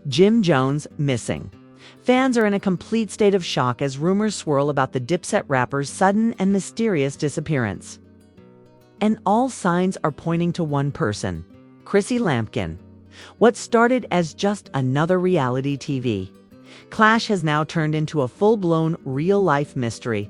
Jim Jones missing. Fans are in a complete state of shock as rumors swirl about the Dipset rapper's sudden and mysterious disappearance. And all signs are pointing to one person, Chrissy Lampkin. What started as just another reality TV clash has now turned into a full-blown real-life mystery.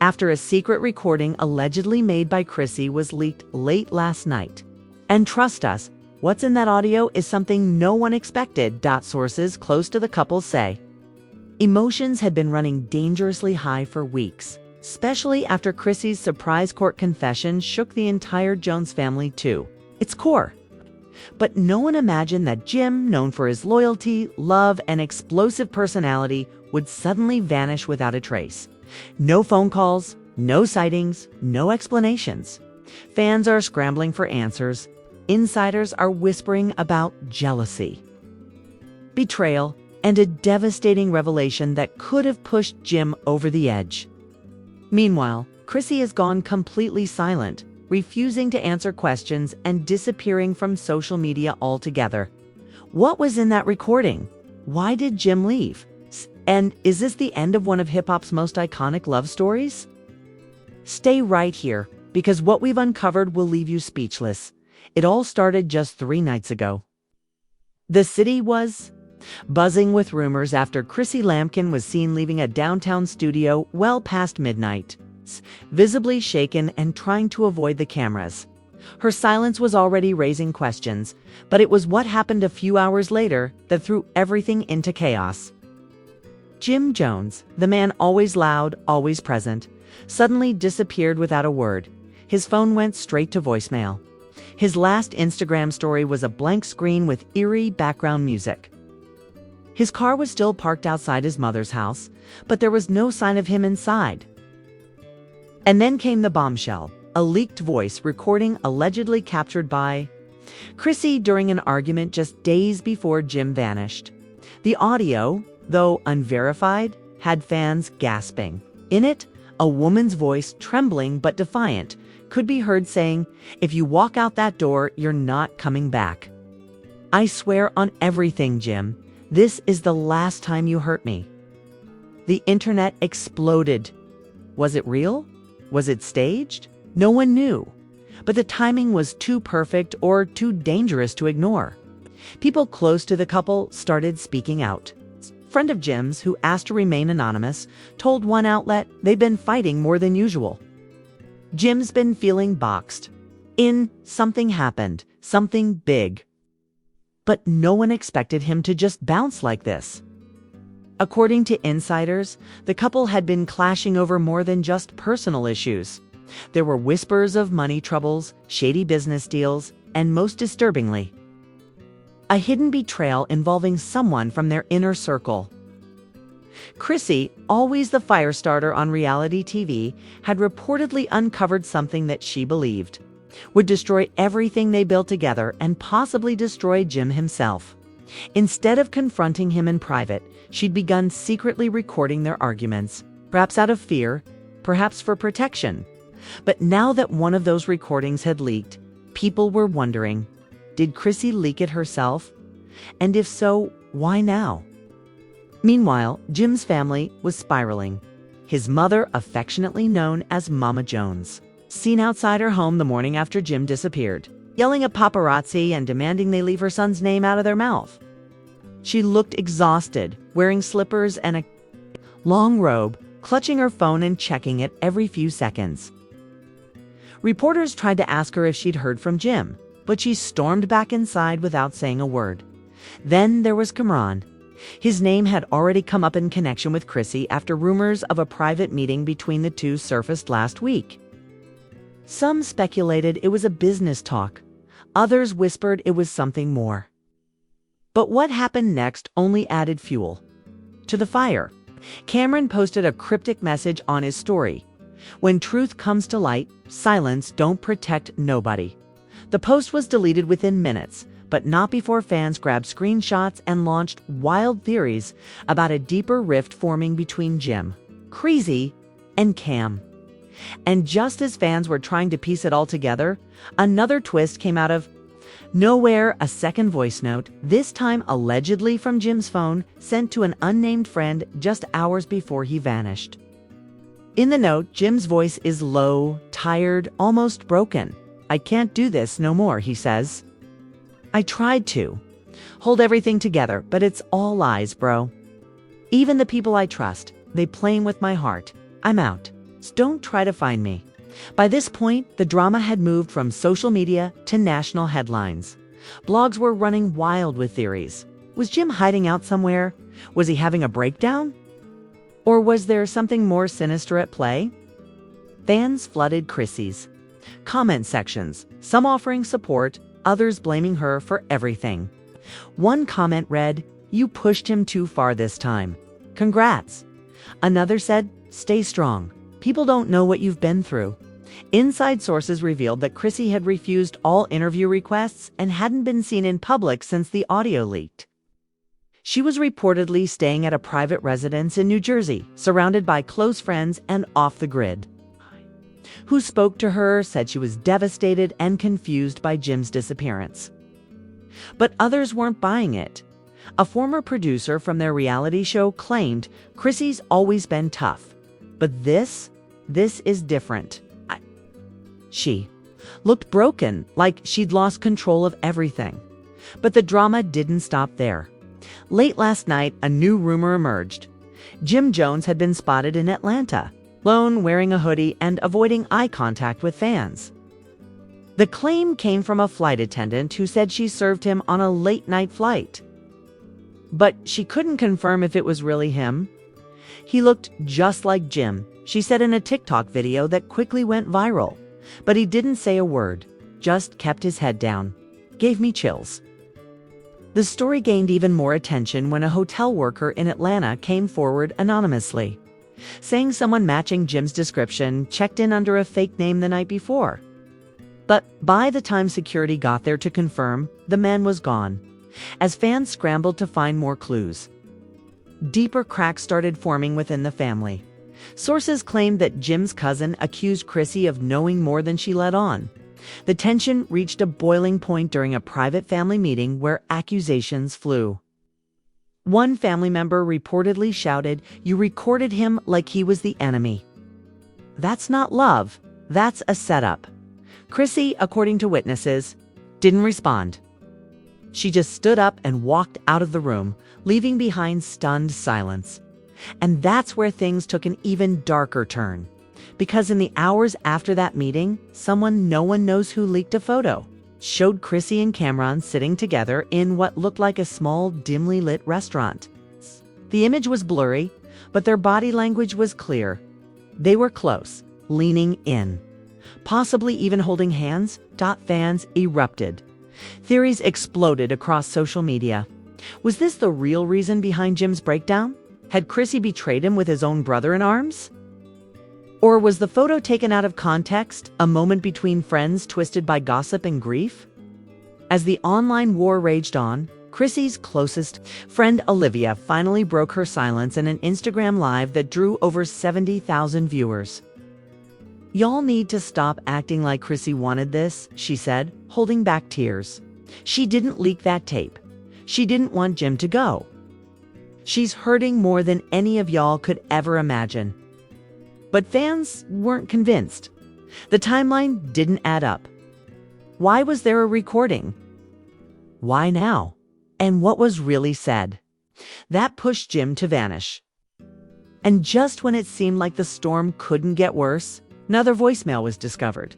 After a secret recording allegedly made by Chrissy was leaked late last night. And trust us, what's in that audio is something no one expected, sources close to the couple say. Emotions had been running dangerously high for weeks, especially after Chrissy's surprise court confession shook the entire Jones family to its core. But no one imagined that Jim, known for his loyalty, love, and explosive personality, would suddenly vanish without a trace. No phone calls, no sightings, no explanations. Fans are scrambling for answers. Insiders are whispering about jealousy, betrayal, and a devastating revelation that could have pushed Jim over the edge. Meanwhile, Chrissy has gone completely silent, refusing to answer questions and disappearing from social media altogether. What was in that recording? Why did Jim leave? And is this the end of one of hip-hop's most iconic love stories? Stay right here, because what we've uncovered will leave you speechless. It all started just 3 nights ago. The city was buzzing with rumors after Chrissy Lampkin was seen leaving a downtown studio well past midnight, visibly shaken and trying to avoid the cameras. Her silence was already raising questions, but it was what happened a few hours later that threw everything into chaos. Jim Jones, the man always loud, always present, suddenly disappeared without a word. His phone went straight to voicemail. His last Instagram story was a blank screen with eerie background music. His car was still parked outside his mother's house, but there was no sign of him inside. And then came the bombshell, a leaked voice recording allegedly captured by Chrissy during an argument just days before Jim vanished. The audio, though unverified, had fans gasping. In it, a woman's voice, trembling but defiant, could be heard saying, "If you walk out that door, you're not coming back. I swear on everything, Jim, this is the last time you hurt me." The internet exploded. Was it real? Was it staged? No one knew. But the timing was too perfect or too dangerous to ignore. People close to the couple started speaking out. A friend of Jim's, who asked to remain anonymous, told one outlet they've been fighting more than usual. Jim's been feeling boxed in. Something happened, something big. But no one expected him to just bounce like this. According to insiders, the couple had been clashing over more than just personal issues. There were whispers of money troubles, shady business deals, and most disturbingly, a hidden betrayal involving someone from their inner circle. Chrissy, always the fire starter on reality TV, had reportedly uncovered something that she believed would destroy everything they built together and possibly destroy Jim himself. Instead of confronting him in private, she'd begun secretly recording their arguments, perhaps out of fear, perhaps for protection. But now that one of those recordings had leaked, people were wondering, did Chrissy leak it herself? And if so, why now? Meanwhile, Jim's family was spiraling. His mother, affectionately known as Mama Jones, seen outside her home the morning after Jim disappeared, yelling at paparazzi and demanding they leave her son's name out of their mouth. She looked exhausted, wearing slippers and a long robe, clutching her phone and checking it every few seconds. Reporters tried to ask her if she'd heard from Jim, but she stormed back inside without saying a word. Then there was Cameron. His name had already come up in connection with Chrissy after rumors of a private meeting between the two surfaced last week. Some speculated it was a business talk. Others whispered it was something more. But what happened next only added fuel to the fire. Cameron posted a cryptic message on his story. "When truth comes to light, silence don't protect nobody." The post was deleted within minutes, but not before fans grabbed screenshots and launched wild theories about a deeper rift forming between Jim, Chrissy, and Cam. And just as fans were trying to piece it all together, another twist came out of Nowhere, a second voice note, this time allegedly from Jim's phone, sent to an unnamed friend just hours before he vanished. In the note, Jim's voice is low, tired, almost broken. "I can't do this no more," he says. "I tried to hold everything together, but it's all lies, bro. Even the people I trust, they playing with my heart. I'm out. So don't try to find me." By this point, the drama had moved from social media to national headlines. Blogs were running wild with theories. Was Jim hiding out somewhere? Was he having a breakdown? Or was there something more sinister at play? Fans flooded Chrissy's comment sections, some offering support, others blaming her for everything. One comment read, "You pushed him too far this time. Congrats." Another said, "Stay strong. People don't know what you've been through." Inside sources revealed that Chrissy had refused all interview requests and hadn't been seen in public since the audio leaked. She was reportedly staying at a private residence in New Jersey, surrounded by close friends and off the grid. Who spoke to her said she was devastated and confused by Jim's disappearance. But others weren't buying it. A former producer from their reality show claimed Chrissy's always been tough. But this is different. She looked broken, like she'd lost control of everything. But the drama didn't stop there. Late last night, a new rumor emerged. Jim Jones had been spotted in Atlanta, alone, wearing a hoodie and avoiding eye contact with fans. The claim came from a flight attendant who said she served him on a late-night flight. But she couldn't confirm if it was really him. "He looked just like Jim," she said in a TikTok video that quickly went viral. But he didn't say a word, just kept his head down. Gave me chills. The story gained even more attention when a hotel worker in Atlanta came forward anonymously, saying someone matching Jim's description checked in under a fake name the night before. But by the time security got there to confirm, the man was gone, as fans scrambled to find more clues. Deeper cracks started forming within the family. Sources claimed that Jim's cousin accused Chrissy of knowing more than she let on. The tension reached a boiling point during a private family meeting where accusations flew. One family member reportedly shouted, "You recorded him like he was the enemy." That's not love. That's a setup. Chrissy, according to witnesses, didn't respond. She just stood up and walked out of the room, leaving behind stunned silence. And that's where things took an even darker turn. Because in the hours after that meeting, someone no one knows who leaked a photo, showed Chrissy and Cameron sitting together in what looked like a small, dimly lit restaurant. The image was blurry, but their body language was clear. They were close, leaning in, possibly even holding hands. Fans erupted. Theories exploded across social media. Was this the real reason behind Jim's breakdown? Had Chrissy betrayed him with his own brother in arms? Or was the photo taken out of context, a moment between friends twisted by gossip and grief? As the online war raged on, Chrissy's closest friend Olivia finally broke her silence in an Instagram Live that drew over 70,000 viewers. "Y'all need to stop acting like Chrissy wanted this," she said, holding back tears. "She didn't leak that tape. She didn't want Jim to go. She's hurting more than any of y'all could ever imagine." But fans weren't convinced. The timeline didn't add up. Why was there a recording? Why now? And what was really said? That pushed Jim to vanish. And just when it seemed like the storm couldn't get worse, another voicemail was discovered.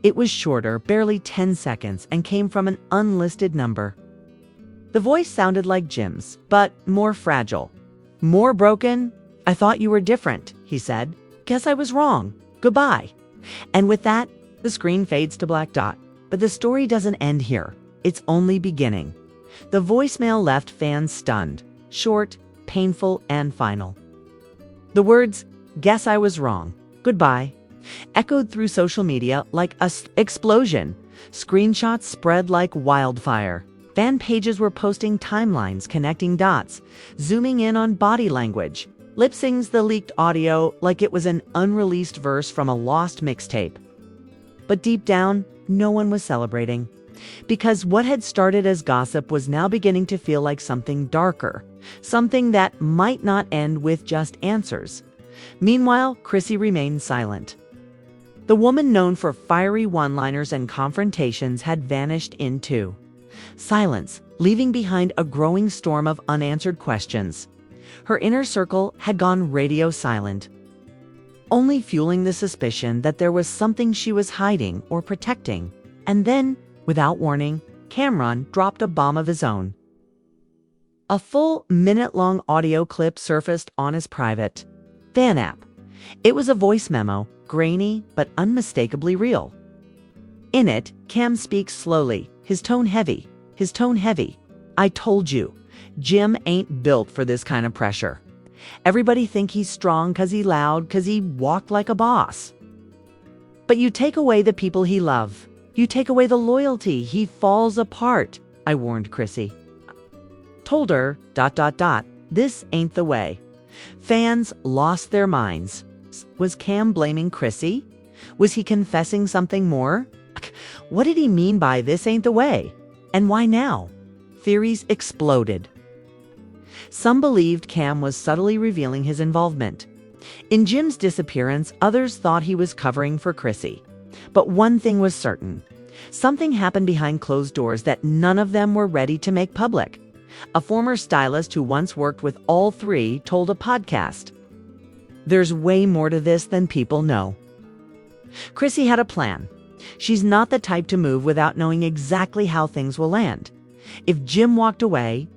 It was shorter, barely 10 seconds, and came from an unlisted number. The voice sounded like Jim's, but more fragile. "More broken? I thought you were different," he said. "Guess I was wrong. Goodbye." And with that, the screen fades to black dot. But the story doesn't end here. It's only beginning. The voicemail left fans stunned, short, painful, and final. The words, "Guess I was wrong. Goodbye," echoed through social media like an explosion. Screenshots spread like wildfire. Fan pages were posting timelines connecting dots, zooming in on body language, lip-syncs the leaked audio like it was an unreleased verse from a lost mixtape. But deep down, no one was celebrating. Because what had started as gossip was now beginning to feel like something darker, something that might not end with just answers. Meanwhile, Chrissy remained silent. The woman known for fiery one-liners and confrontations had vanished into silence, leaving behind a growing storm of unanswered questions. Her inner circle had gone radio silent, only fueling the suspicion that there was something she was hiding or protecting. And then, without warning, Cameron dropped a bomb of his own. A full minute-long audio clip surfaced on his private fan app. It was a voice memo, grainy but unmistakably real. In it, Cam speaks slowly, his tone heavy. "I told you, Jim ain't built for this kind of pressure. Everybody think he's strong 'cause he loud, 'cause he walked like a boss. But you take away the people he love. You take away the loyalty, he falls apart," I warned Chrissy. Told her, ... this ain't the way. Fans lost their minds. Was Cam blaming Chrissy? Was he confessing something more? What did he mean by this ain't the way? And why now? Theories exploded. Some believed Cam was subtly revealing his involvement. In Jim's disappearance, others thought he was covering for Chrissy. But one thing was certain. Something happened behind closed doors that none of them were ready to make public. A former stylist who once worked with all three told a podcast, "There's way more to this than people know." Chrissy had a plan. She's not the type to move without knowing exactly how things will land. If Jim walked away, ...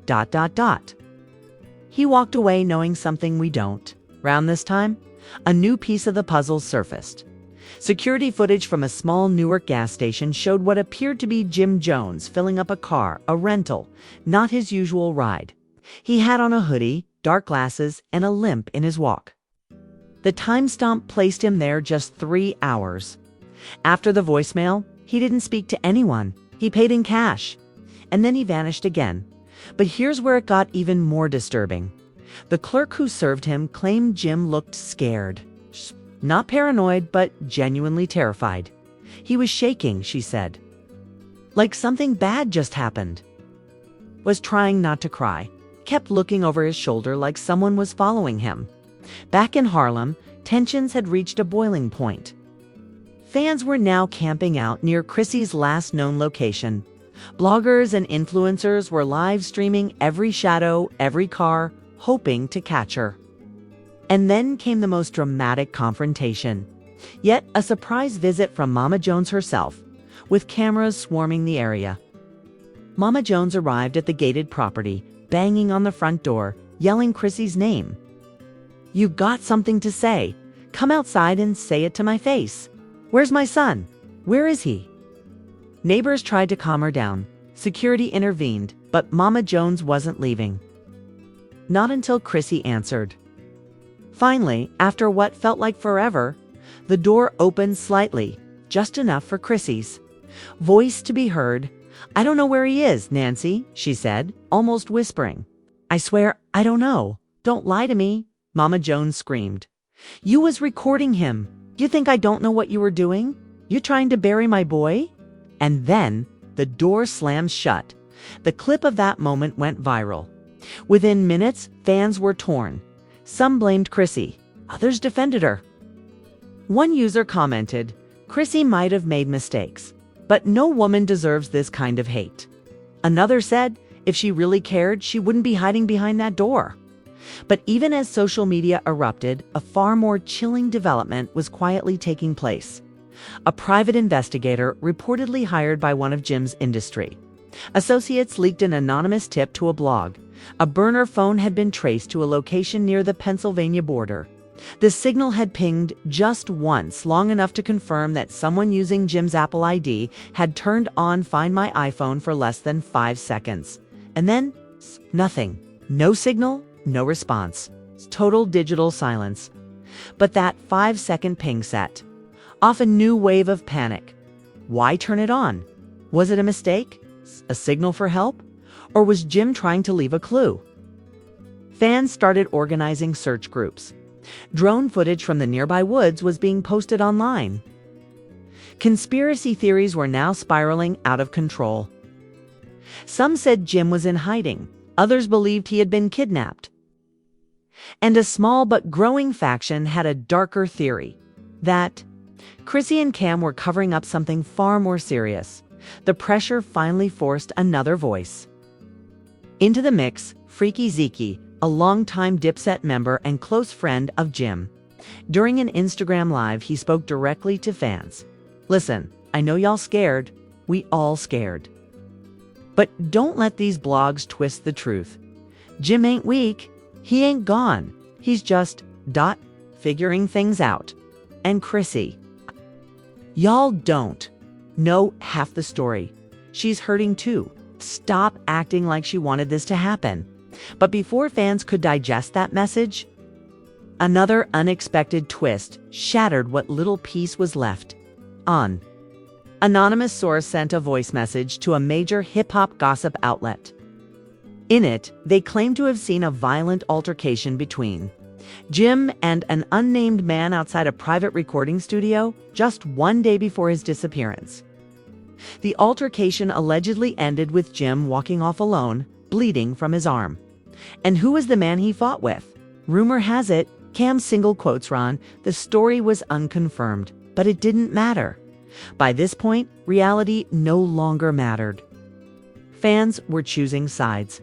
He walked away knowing something we don't. Round this time, a new piece of the puzzle surfaced. Security footage from a small Newark gas station showed what appeared to be Jim Jones filling up a car, a rental, not his usual ride. He had on a hoodie, dark glasses, and a limp in his walk. The timestamp placed him there just 3 hours. After the voicemail, he didn't speak to anyone. He paid in cash. And then he vanished again. But here's where it got even more disturbing. The clerk who served him claimed Jim looked scared. Not paranoid, but genuinely terrified. He was shaking, she said. Like something bad just happened. Was trying not to cry. Kept looking over his shoulder like someone was following him. Back in Harlem, tensions had reached a boiling point. Fans were now camping out near Chrissy's last known location. Bloggers and influencers were live streaming every shadow, every car, hoping to catch her. And then came the most dramatic confrontation. Yet a surprise visit from Mama Jones herself, with cameras swarming the area. Mama Jones arrived at the gated property, banging on the front door, yelling Chrissy's name. "You got something to say. Come outside and say it to my face. Where's my son? Where is he?" Neighbors tried to calm her down. Security intervened, but Mama Jones wasn't leaving. Not until Chrissy answered. Finally, after what felt like forever, the door opened slightly, just enough for Chrissy's voice to be heard. "I don't know where he is, Nancy," she said, almost whispering. "I swear, I don't know. Don't lie to me," Mama Jones screamed. "You was recording him. You think I don't know what you were doing? You trying to bury my boy?" And then the door slammed shut. The clip of that moment went viral. Within minutes, fans were torn. Some blamed Chrissy. Others defended her. One user commented, "Chrissy might have made mistakes, but no woman deserves this kind of hate." Another said, if she really cared, she wouldn't be hiding behind that door. But even as social media erupted, a far more chilling development was quietly taking place. A private investigator, reportedly hired by one of Jim's industry associates, leaked an anonymous tip to a blog. A burner phone had been traced to a location near the Pennsylvania border. The signal had pinged just once, long enough to confirm that someone using Jim's Apple ID had turned on Find My iPhone for less than 5 seconds. And then, nothing. No signal, no response. Total digital silence. But that 5-second ping set off a new wave of panic. Why turn it on? Was it a mistake? A signal for help? Or was Jim trying to leave a clue? Fans started organizing search groups. Drone footage from the nearby woods was being posted online. Conspiracy theories were now spiraling out of control. Some said Jim was in hiding. Others believed he had been kidnapped. And a small but growing faction had a darker theory that Chrissy and Cam were covering up something far more serious. The pressure finally forced another voice. Into the mix, Freaky Zeke, a longtime Dipset member and close friend of Jim. During an Instagram Live, he spoke directly to fans. "Listen, I know y'all scared. We all scared. But don't let these blogs twist the truth. Jim ain't weak. He ain't gone. He's just figuring things out. And Chrissy, y'all don't know half the story. She's hurting too. Stop acting like she wanted this to happen." But before fans could digest that message, another unexpected twist shattered what little peace was left. An anonymous source sent a voice message to a major hip-hop gossip outlet. In it, they claimed to have seen a violent altercation between Jim and an unnamed man outside a private recording studio just one day before his disappearance. The altercation allegedly ended with Jim walking off alone, bleeding from his arm. And who was the man he fought with? Rumor has it, Cam's single quotes Ron, the story was unconfirmed, but it didn't matter. By this point, reality no longer mattered. Fans were choosing sides.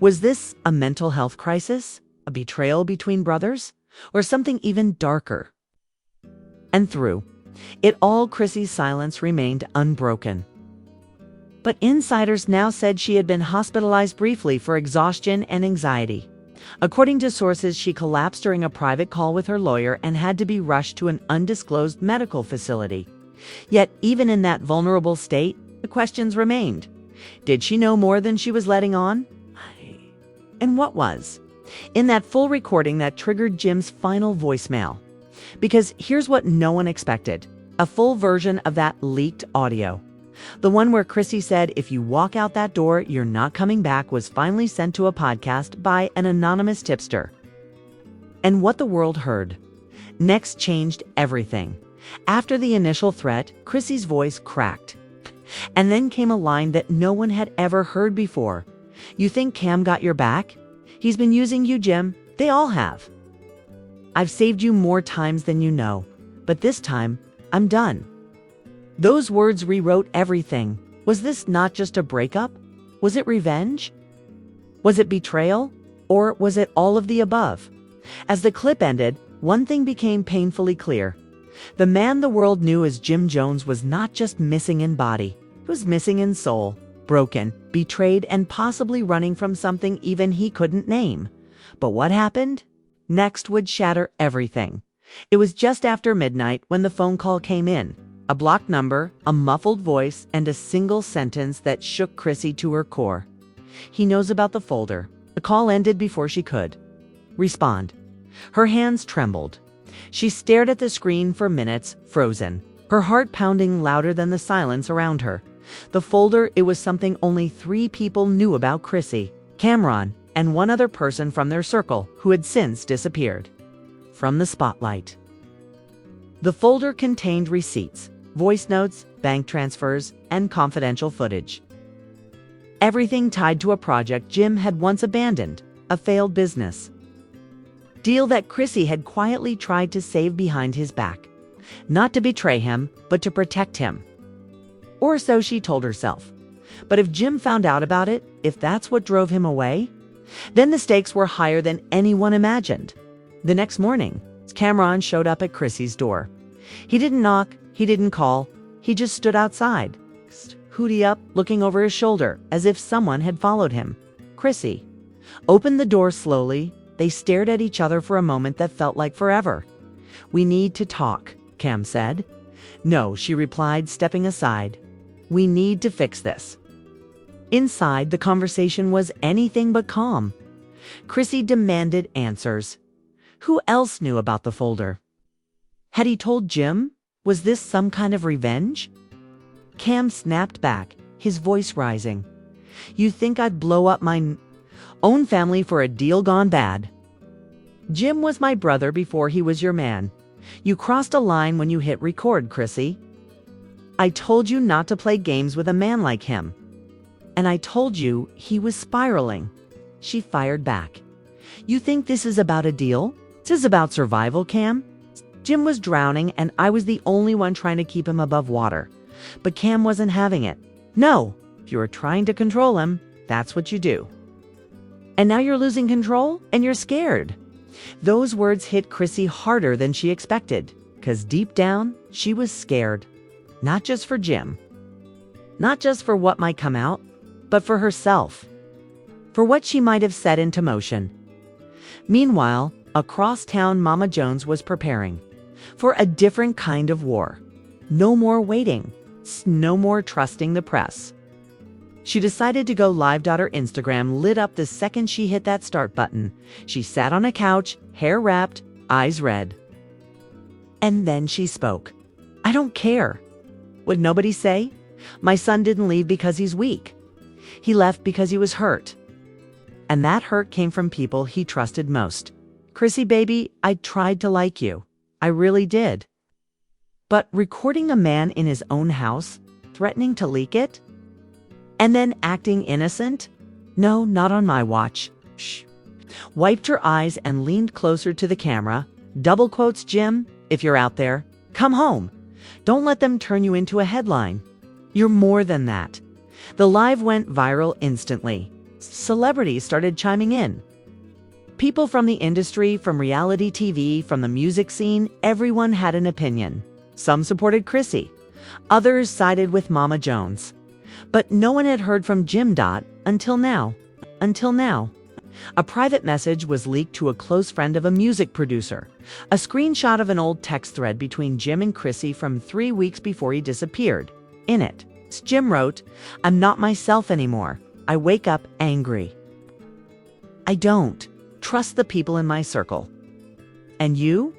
Was this a mental health crisis? A betrayal between brothers? Or something even darker? And through it all, Chrissy's silence remained unbroken. But insiders now said she had been hospitalized briefly for exhaustion and anxiety. According to sources, she collapsed during a private call with her lawyer and had to be rushed to an undisclosed medical facility. Yet, even in that vulnerable state, the questions remained. Did she know more than she was letting on? And what was? In that full recording that triggered Jim's final voicemail. Because here's what no one expected. A full version of that leaked audio. The one where Chrissy said, "If you walk out that door, you're not coming back," was finally sent to a podcast by an anonymous tipster. And what the world heard next changed everything. After the initial threat, Chrissy's voice cracked. And then came a line that no one had ever heard before. "You think Cam got your back? He's been using you, Jim. They all have. I've saved you more times than you know. But this time, I'm done." Those words rewrote everything. Was this not just a breakup? Was it revenge? Was it betrayal? Or was it all of the above? As the clip ended, one thing became painfully clear. The man the world knew as Jim Jones was not just missing in body. He was missing in soul, broken, betrayed, and possibly running from something even he couldn't name. But what happened? Next would shatter everything. It was just after midnight when the phone call came in. A blocked number, a muffled voice, and a single sentence that shook Chrissy to her core. "He knows about the folder." The call ended before she could respond. Her hands trembled. She stared at the screen for minutes, frozen, her heart pounding louder than the silence around her. The folder, it was something only 3 people knew about Chrissy: Cameron and one other person from their circle who had since disappeared from the spotlight. The folder contained receipts, voice notes, bank transfers, and confidential footage. Everything tied to a project Jim had once abandoned, a failed business deal that Chrissy had quietly tried to save behind his back. Not to betray him, but to protect him. Or so she told herself. But if Jim found out about it, if that's what drove him away, then the stakes were higher than anyone imagined. The next morning, Cameron showed up at Chrissy's door. He didn't knock, he didn't call, he just stood outside, hoodie up, looking over his shoulder, as if someone had followed him. Chrissy opened the door slowly. They stared at each other for a moment that felt like forever. "We need to talk," Cam said. "No," she replied, stepping aside. "We need to fix this." Inside, the conversation was anything but calm. Chrissy demanded answers. Who else knew about the folder? Had he told Jim? Was this some kind of revenge? Cam snapped back, his voice rising. "You think I'd blow up my own family for a deal gone bad? Jim was my brother before he was your man. You crossed a line when you hit record, Chrissy." I told you not to play games with a man like him. And I told you he was spiraling. She fired back. You think this is about a deal? This is about survival, Cam? Jim was drowning and I was the only one trying to keep him above water. But Cam wasn't having it. No, if you were trying to control him, that's what you do. And now you're losing control and you're scared. Those words hit Chrissy harder than she expected, because deep down, she was scared. Not just for Jim. Not just for what might come out, but for herself. For what she might have set into motion. Meanwhile, across town, Mama Jones was preparing for a different kind of war. No more waiting. No more trusting the press. She decided to go live. Her Instagram lit up the second she hit that start button. She sat on a couch, hair wrapped, eyes red. And then she spoke. I don't care. Would nobody say? My son didn't leave because he's weak. He left because he was hurt. And that hurt came from people he trusted most. Chrissy, baby, I tried to like you. I really did. But recording a man in his own house, threatening to leak it? And then acting innocent? No, not on my watch. Shh. Wiped her eyes and leaned closer to the camera. Double quotes, Jim, if you're out there, come home. Don't let them turn you into a headline. You're more than that. The live went viral instantly. Celebrities started chiming in. People from the industry, from reality TV, from the music scene, everyone had an opinion. Some supported Chrissy. Others sided with Mama Jones. But no one had heard from Jim. Until now. Until now. A private message was leaked to a close friend of a music producer. A screenshot of an old text thread between Jim and Chrissy from 3 weeks before he disappeared. In it, Jim wrote, I'm not myself anymore. I wake up angry. I don't trust the people in my circle. And you?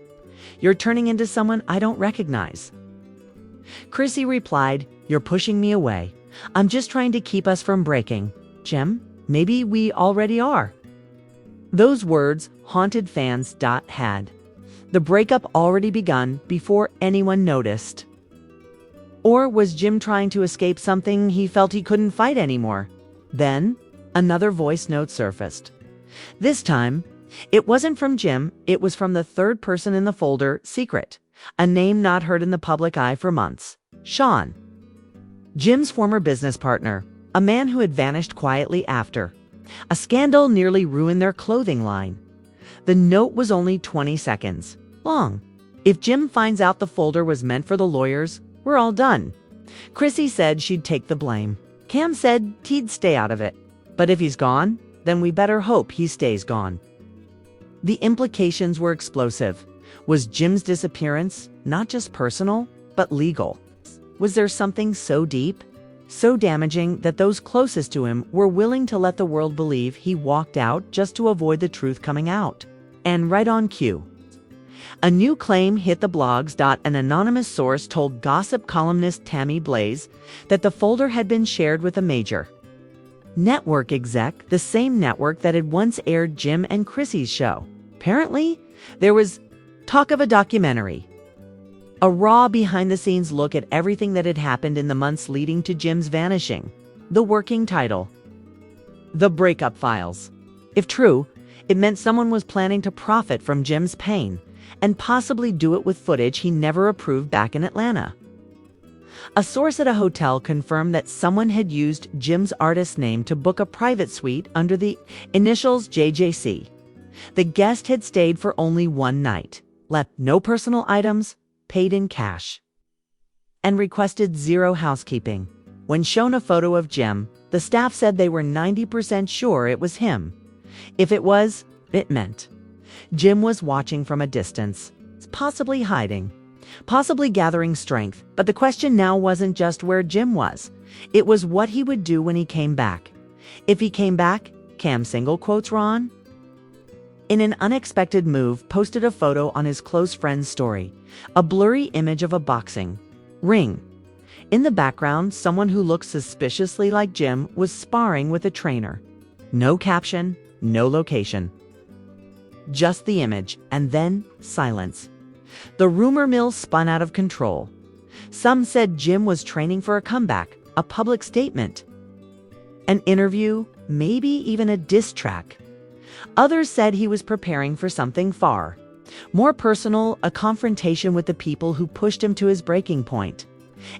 You're turning into someone I don't recognize. Chrissy replied, You're pushing me away. I'm just trying to keep us from breaking. Jim, maybe we already are. Those words haunted fans. Had the breakup already begun before anyone noticed? Or was Jim trying to escape something he felt he couldn't fight anymore? Then, another voice note surfaced. This time, it wasn't from Jim, it was from the third person in the folder, Secret, a name not heard in the public eye for months. Sean. Jim's former business partner, a man who had vanished quietly after. A scandal nearly ruined their clothing line. The note was only 20 seconds long. If Jim finds out the folder was meant for the lawyers, we're all done. Chrissy said she'd take the blame. Cam said he'd stay out of it. But if he's gone, then we better hope he stays gone. The implications were explosive. Was Jim's disappearance not just personal, but legal? Was there something so deep, so damaging that those closest to him were willing to let the world believe he walked out just to avoid the truth coming out? And right on cue, a new claim hit the blogs. An anonymous source told gossip columnist Tammy Blaze that the folder had been shared with a major network exec, the same network that had once aired Jim and Chrissy's show. Apparently, there was talk of a documentary. A raw behind-the-scenes look at everything that had happened in the months leading to Jim's vanishing. The working title: The Breakup Files. If true, it meant someone was planning to profit from Jim's pain, and possibly do it with footage he never approved back in Atlanta. A source at a hotel confirmed that someone had used Jim's artist name to book a private suite under the initials JJC. The guest had stayed for only one night, left no personal items, paid in cash, and requested zero housekeeping. When shown a photo of Jim, the staff said they were 90% sure it was him. If it was, it meant Jim was watching from a distance, possibly hiding, possibly gathering strength. But the question now wasn't just where Jim was. It was what he would do when he came back. If he came back, Cam single quotes Ron, in an unexpected move, posted a photo on his close friend's story, a blurry image of a boxing ring. In the background, someone who looked suspiciously like Jim was sparring with a trainer. No caption, no location. Just the image, and then silence. The rumor mill spun out of control. Some said Jim was training for a comeback, a public statement, an interview, maybe even a diss track. Others said he was preparing for something far more personal, a confrontation with the people who pushed him to his breaking point.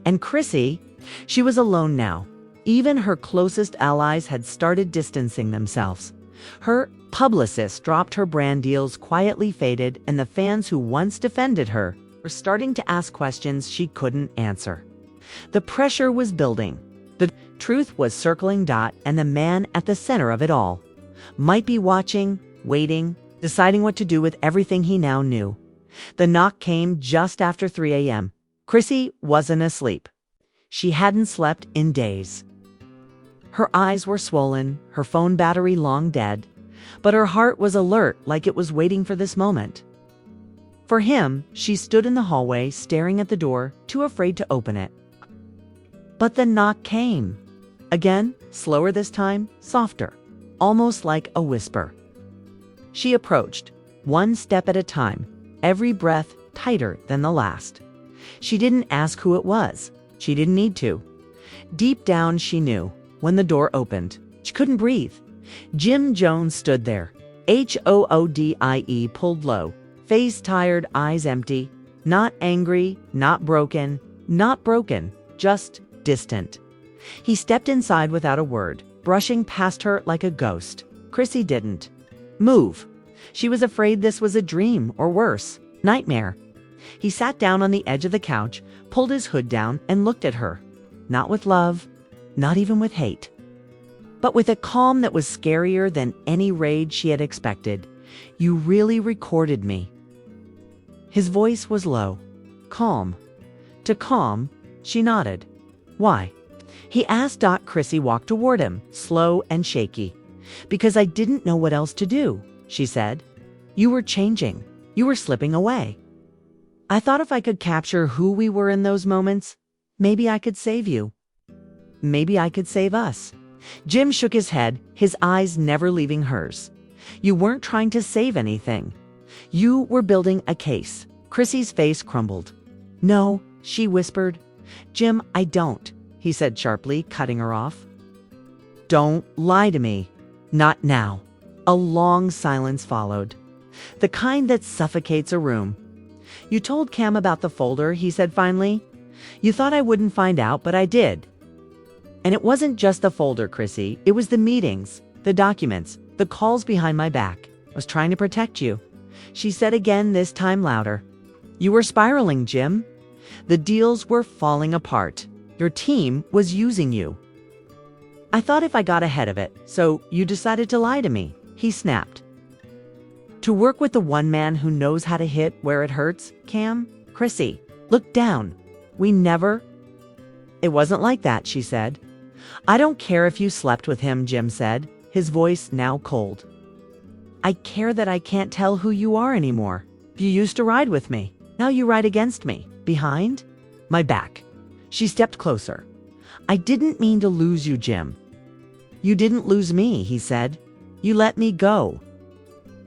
And Chrissy, she was alone now. Even her closest allies had started distancing themselves. Her publicist dropped her brand deals, quietly faded, and the fans who once defended her were starting to ask questions she couldn't answer. The pressure was building. The truth was circling, and the man at the center of it all might be watching, waiting, deciding what to do with everything he now knew. The knock came just after 3 a.m. Chrissy wasn't asleep. She hadn't slept in days. Her eyes were swollen, her phone battery long dead, but her heart was alert, like it was waiting for this moment. For him, she stood in the hallway, staring at the door, too afraid to open it. But the knock came. Again, slower this time, softer, almost like a whisper. She approached, one step at a time, every breath tighter than the last. She didn't ask who it was. She didn't need to. Deep down, she knew. When the door opened, she couldn't breathe. Jim Jones stood there, HOODIE pulled low, face tired, eyes empty, not angry, not broken, just distant. He stepped inside without a word, brushing past her like a ghost. Chrissy didn't move. She was afraid this was a dream, or worse, nightmare. He sat down on the edge of the couch, pulled his hood down, and looked at her. Not with love, not even with hate, but with a calm that was scarier than any rage she had expected. "You really recorded me." His voice was low, calm. To calm, she nodded. "Why?" he asked. Chrissy walked toward him, slow and shaky. "Because I didn't know what else to do," she said. "You were changing. You were slipping away. I thought if I could capture who we were in those moments, maybe I could save you. Maybe I could save us." Jim shook his head, his eyes never leaving hers. "You weren't trying to save anything. You were building a case." Chrissy's face crumbled. "No," she whispered. "Jim, I don't," he said sharply, cutting her off. "Don't lie to me. Not now." A long silence followed, the kind that suffocates a room. "You told Cam about the folder," he said finally. "You thought I wouldn't find out, but I did. And it wasn't just the folder, Chrissy. It was the meetings, the documents, the calls behind my back. I was trying to protect you." She said again, this time louder. "You were spiraling, Jim. The deals were falling apart. Your team was using you. I thought if I got ahead of it, so you decided to lie to me," he snapped. "To work with the one man who knows how to hit where it hurts, Cam?" "Chrissy, look down. We never—" "It wasn't like that," she said. "I don't care if you slept with him," Jim said, his voice now cold. "I care that I can't tell who you are anymore. You used to ride with me. Now you ride against me. Behind my back." She stepped closer. "I didn't mean to lose you, Jim." "You didn't lose me," he said. "You let me go."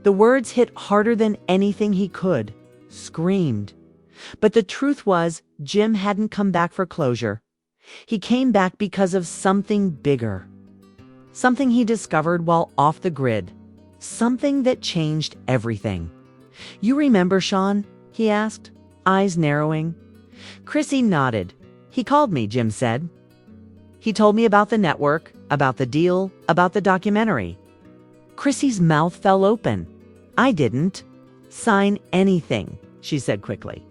The words hit harder than anything he could. Screamed. But the truth was, Jim hadn't come back for closure. He came back because of something bigger. Something he discovered while off the grid. Something that changed everything. "You remember Sean?" he asked, eyes narrowing. Chrissy nodded. "He called me," Jim said. "He told me about the network, about the deal, about the documentary." Chrissy's mouth fell open. "I didn't sign anything," she said quickly.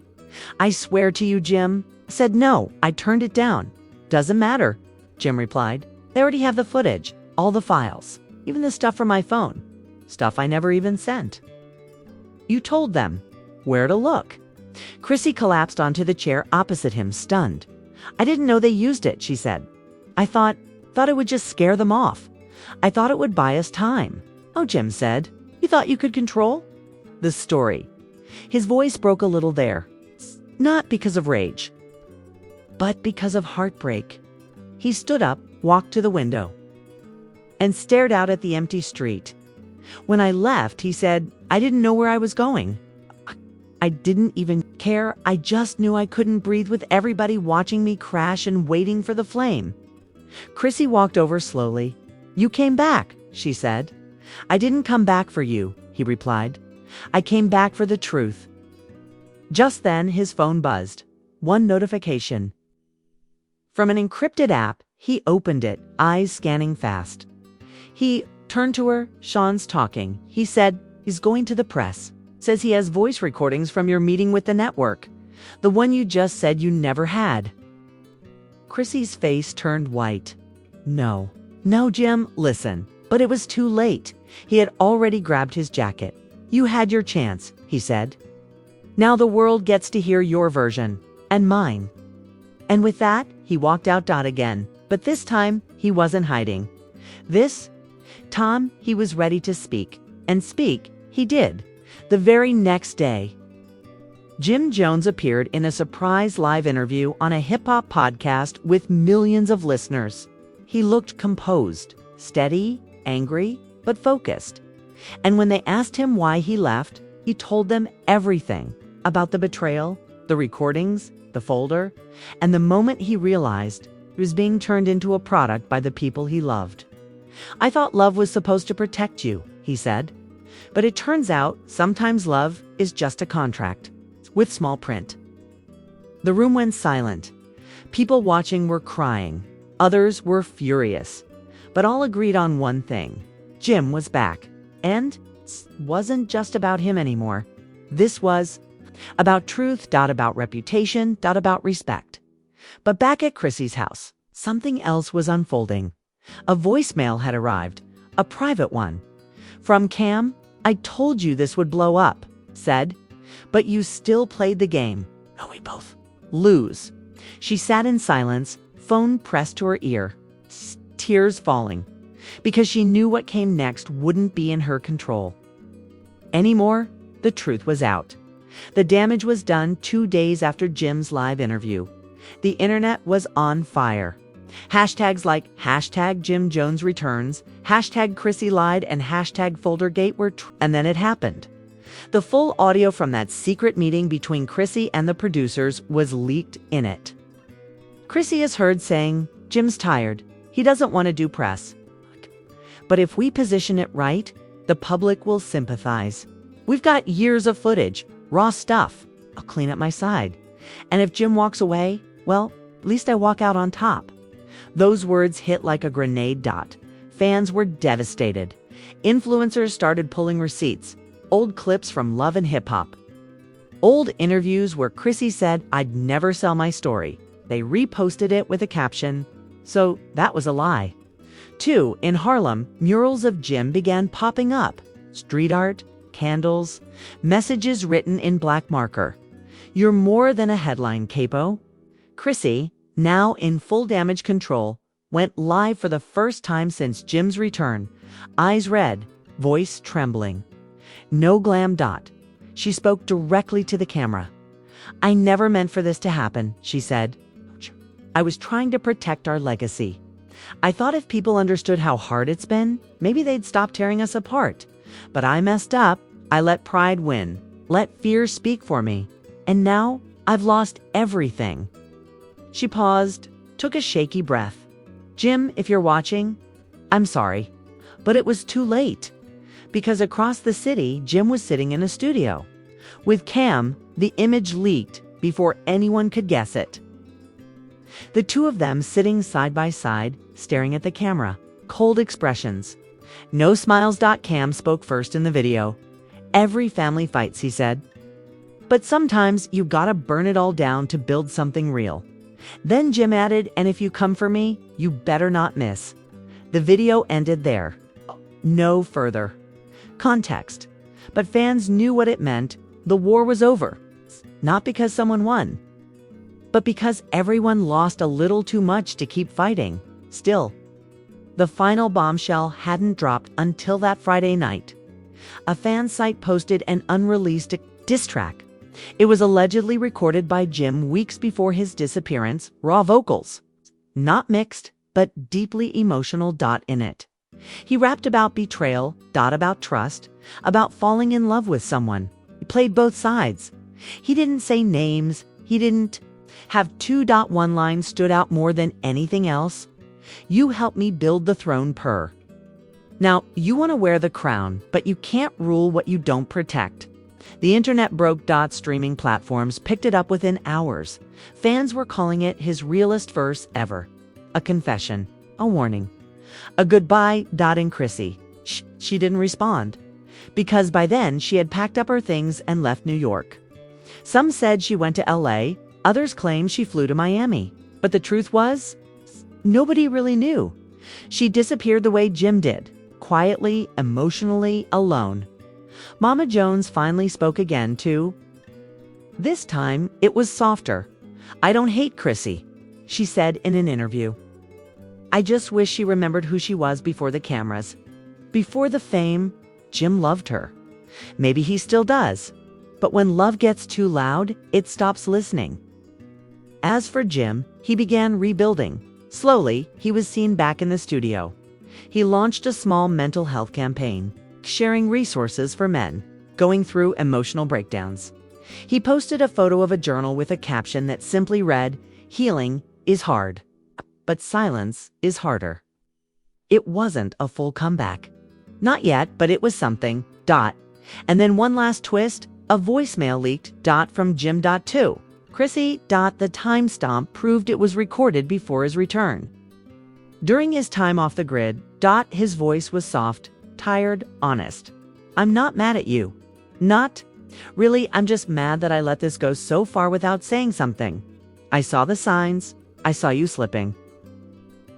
"I swear to you, Jim." I said no. I turned it down. "Doesn't matter," Jim replied. "They already have the footage, all the files, even the stuff from my phone. Stuff I never even sent." "You told them where to look." Chrissy collapsed onto the chair opposite him, stunned. "I didn't know they used it," she said. I thought it would just scare them off. I thought it would buy us time." "Oh," Jim said. "You thought you could control the story." His voice broke a little there. Not because of rage, but because of heartbreak. He stood up, walked to the window, and stared out at the empty street. "When I left," he said, "I didn't know where I was going. I didn't even care. I just knew I couldn't breathe with everybody watching me crash and waiting for the flame. Chrissy walked over slowly. You came back, she said. I didn't come back for you, he replied. I came back for the truth. Just then, his phone buzzed. One notification. From an encrypted app, he opened it, eyes scanning fast. He turned to her. Sean's talking. He said, he's going to the press. Says he has voice recordings from your meeting with the network. The one you just said you never had. Chrissy's face turned white. No, Jim, listen. But it was too late. He had already grabbed his jacket. You had your chance, he said. Now the world gets to hear your version, and mine. And with that, he walked out. Again. But this time, he wasn't hiding. This time, he was ready to speak. And speak, he did. The very next day, Jim Jones appeared in a surprise live interview on a hip-hop podcast with millions of listeners. He looked composed, steady, angry, but focused. And when they asked him why he left, he told them everything about the betrayal, the recordings, the folder, and the moment he realized he was being turned into a product by the people he loved. I thought love was supposed to protect you, he said. But it turns out sometimes love is just a contract, with small print. The room went silent. People watching were crying. Others were furious. But all agreed on one thing. Jim was back. And it wasn't just about him anymore. This was about truth, about reputation, about respect. But back at Chrissy's house, something else was unfolding. A voicemail had arrived, a private one. From Cam. I told you this would blow up, said. But you still played the game. No, we both lose. She sat in silence, phone pressed to her ear, tears falling, because she knew what came next wouldn't be in her control. Anymore, the truth was out. The damage was done 2 days after Jim's live interview. The internet was on fire. Hashtags like #Jim Jones returns, #Chrissy lied, and #Foldergate were and then it happened. The full audio from that secret meeting between Chrissy and the producers was leaked in it. Chrissy is heard saying, Jim's tired. He doesn't want to do press. But if we position it right, the public will sympathize. We've got years of footage, raw stuff. I'll clean up my side. And if Jim walks away, well, at least I walk out on top. Those words hit like a grenade. Fans were devastated. Influencers started pulling receipts, old clips from Love and Hip Hop. Old interviews where Chrissy said, I'd never sell my story. They reposted it with a caption, so that was a lie. 2, in Harlem, murals of Jim began popping up. Street art, candles, messages written in black marker. You're more than a headline, capo. Chrissy, now in full damage control, went live for the first time since Jim's return, eyes red, voice trembling. No glam. She spoke directly to the camera. I never meant for this to happen, she said. I was trying to protect our legacy. I thought if people understood how hard it's been, maybe they'd stop tearing us apart. But I messed up. I let pride win, let fear speak for me. And now I've lost everything. She paused, took a shaky breath. Jim, if you're watching, I'm sorry, but it was too late. Because across the city, Jim was sitting in a studio. With Cam, the image leaked before anyone could guess it. The two of them sitting side by side, staring at the camera, cold expressions. No smiles. Cam spoke first in the video. Every family fights, he said. But sometimes you gotta burn it all down to build something real. Then Jim added, and if you come for me, you better not miss. The video ended there. No further context. But fans knew what it meant. The war was over. Not because someone won, but because everyone lost a little too much to keep fighting. Still, the final bombshell hadn't dropped until that Friday night. A fan site posted an unreleased diss track. It was allegedly recorded by Jim weeks before his disappearance, raw vocals. Not mixed, but deeply emotional. In it, he rapped about betrayal, about trust, about falling in love with someone. He played both sides. He didn't say names. He didn't have 2.1 lines stood out more than anything else. You helped me build the throne per. Now, you want to wear the crown, but you can't rule what you don't protect. The internet broke. Streaming platforms picked it up within hours. Fans were calling it his realest verse ever. A confession, a warning, a goodbye. In Chrissy, she didn't respond, because by then she had packed up her things and left New York. Some said she went to LA, others claimed she flew to Miami. But the truth was, nobody really knew. She disappeared the way Jim did, quietly, emotionally, alone. Mama Jones finally spoke again too. This time, it was softer. "I don't hate Chrissy," she said in an interview. "I just wish she remembered who she was before the cameras. Before the fame, Jim loved her. Maybe he still does. But when love gets too loud, it stops listening." As for Jim, he began rebuilding. Slowly, he was seen back in the studio. He launched a small mental health campaign, sharing resources for men going through emotional breakdowns. He posted a photo of a journal with a caption that simply read, "Healing is hard, but silence is harder." It wasn't a full comeback. Not yet, but it was something. And then one last twist, a voicemail leaked. From Jim. To Chrissy. The timestamp proved it was recorded before his return. During his time off the grid. His voice was soft, tired, honest. "I'm not mad at you. Not. Really, I'm just mad that I let this go so far without saying something. I saw the signs. I saw you slipping.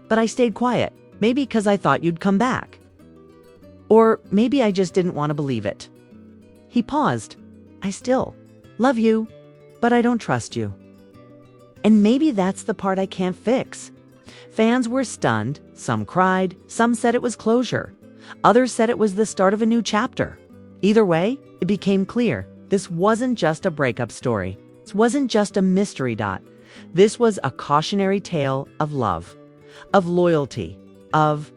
But I stayed quiet, maybe because I thought you'd come back. Or maybe I just didn't want to believe it." He paused. "I still love you, but I don't trust you. And maybe that's the part I can't fix." Fans were stunned. Some cried. Some said it was closure. Others said it was the start of a new chapter. Either way, it became clear this wasn't just a breakup story. This wasn't just a mystery. This was a cautionary tale of love, of loyalty, of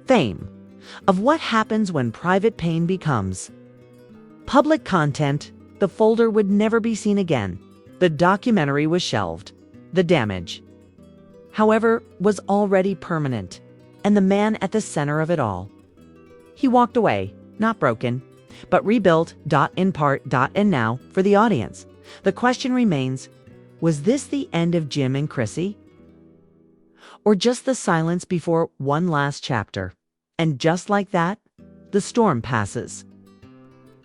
fame, of what happens when private pain becomes public content. The folder would never be seen again. The documentary was shelved. The damage, however, was already permanent, and the man at the center of it all. He walked away, not broken, but rebuilt. In part. And now, for the audience, the question remains, was this the end of Jim and Chrissy? Or just the silence before one last chapter? And just like that, the storm passes.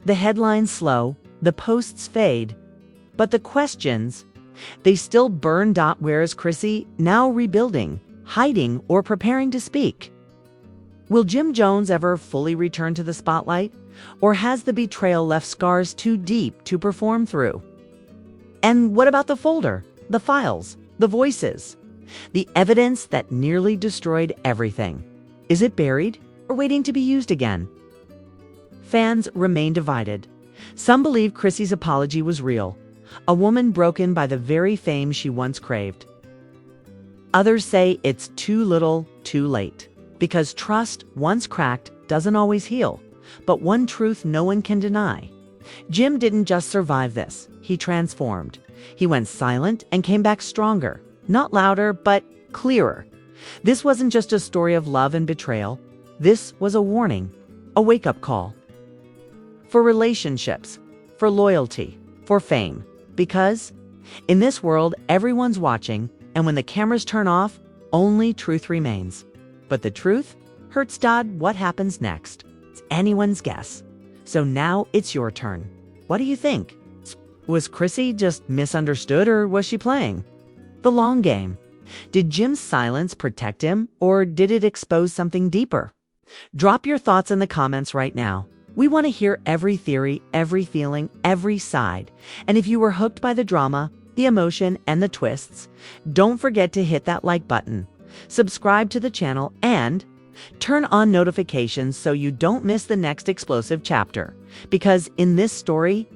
The headlines slow, the posts fade, but the questions, they still burn. Where is Chrissy, now rebuilding, hiding, or preparing to speak? Will Jim Jones ever fully return to the spotlight? Or has the betrayal left scars too deep to perform through? And what about the folder, the files, the voices, the evidence that nearly destroyed everything? Is it buried or waiting to be used again? Fans remain divided. Some believe Chrissy's apology was real, a woman broken by the very fame she once craved. Others say it's too little, too late, because trust, once cracked, doesn't always heal. But one truth no one can deny. Jim didn't just survive this, he transformed. He went silent and came back stronger, not louder, but clearer. This wasn't just a story of love and betrayal. This was a warning, a wake-up call. For relationships, for loyalty, for fame. Because in this world, everyone's watching, and when the cameras turn off, only truth remains. But the truth hurts. What happens next? It's anyone's guess. So now it's your turn. What do you think? Was Chrissy just misunderstood, or was she playing the long game? Did Jim's silence protect him, or did it expose something deeper? Drop your thoughts in the comments right now. We want to hear every theory, every feeling, every side. And if you were hooked by the drama, the emotion, and the twists, don't forget to hit that like button, subscribe to the channel, and turn on notifications so you don't miss the next explosive chapter. Because in this story,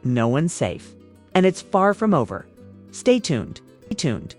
no one's safe, and it's far from over. Stay tuned. Stay tuned.